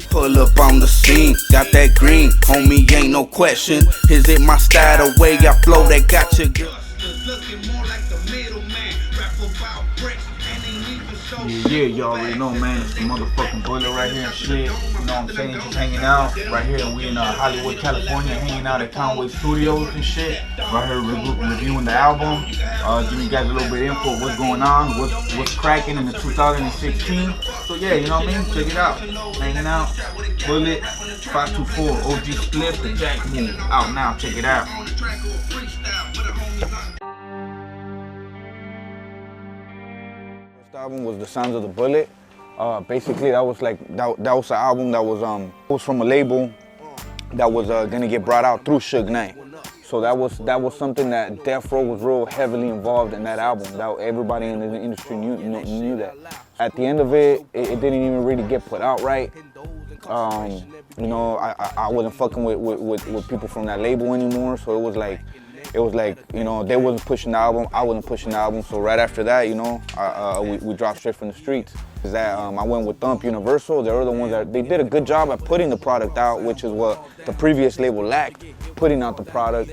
Pull up on the scene, got that green, homie, ain't no question. Is it my style, the way I flow that got you good? Yeah, y'all already know, man. It's the motherfucking bullet right here and shit. You know what I'm saying? Just hanging out right here. We in Hollywood, California, hanging out at Conway Studios and shit. Right here reviewing the album. Give you guys a little bit of info of what's going on, what's cracking in the 2016. So yeah, you know what I mean? Check it out. Hanging out. Bullet 524 OG Splif, the Jack Move. Out now. Check it out. Album was The Sounds of the Bullet. Basically that was like that was an album that was from a label that was gonna get brought out through Suge Knight. So that was something that Deathrow was real heavily involved in that album. That everybody in the industry knew that. At the end of it didn't even really get put out right. You know, I wasn't fucking with people from that label anymore, so it was like, you know, they wasn't pushing the album, I wasn't pushing the album. So right after that, you know, we dropped straight from the streets. I went with Thump Universal. They were the ones that they did a good job at putting the product out, which is what the previous label lacked, putting out the product.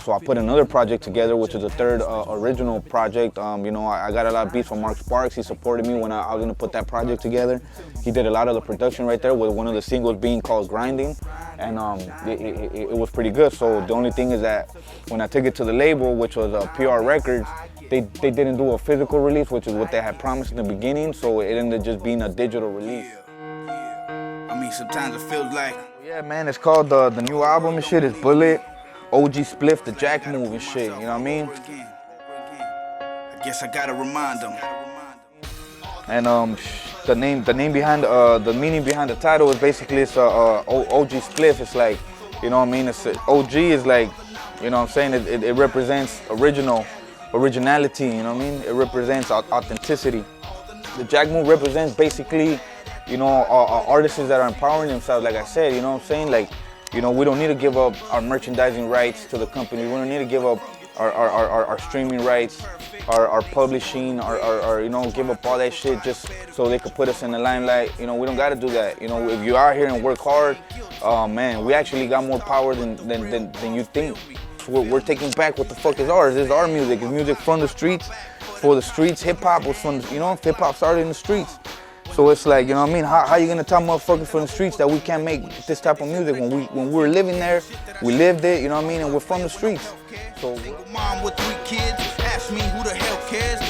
So I put another project together, which is the third original project. You know, I got a lot of beats from Mark Sparks. He supported me when I was gonna put that project together. He did a lot of the production right there, with one of the singles being called Grinding. And it was pretty good. So the only thing is that when I took it to the label, which was PR Records, they didn't do a physical release, which is what they had promised in the beginning. So it ended up just being a digital release. I mean, sometimes it feels like. Yeah, man, it's called the new album and shit is Bullet, OG Splif, the Jack Move and shit. You know what I mean? I guess I gotta remind them. And the name behind the meaning behind the title is basically it's OG Splif. It's like, you know what I mean? It's OG is like, you know what I'm saying? It represents originality. You know what I mean? It represents authenticity. The Jack Move represents basically, you know, artists that are empowering themselves. Like I said, you know what I'm saying? Like, you know, we don't need to give up our merchandising rights to the company. We don't need to give up our streaming rights, our publishing, our you know, give up all that shit just so they could put us in the limelight. You know, we don't got to do that. You know, if you are here and work hard, man, we actually got more power than you think. We're taking back what the fuck is ours. It's our music. It's music from the streets, for the streets. Hip hop was from, you know, hip hop started in the streets. So it's like, you know what I mean? How you gonna tell motherfuckers from the streets that we can't make this type of music when we were living there, we lived it, you know what I mean? And we're from the streets. So mom with 3 kids asked me who the hell cares.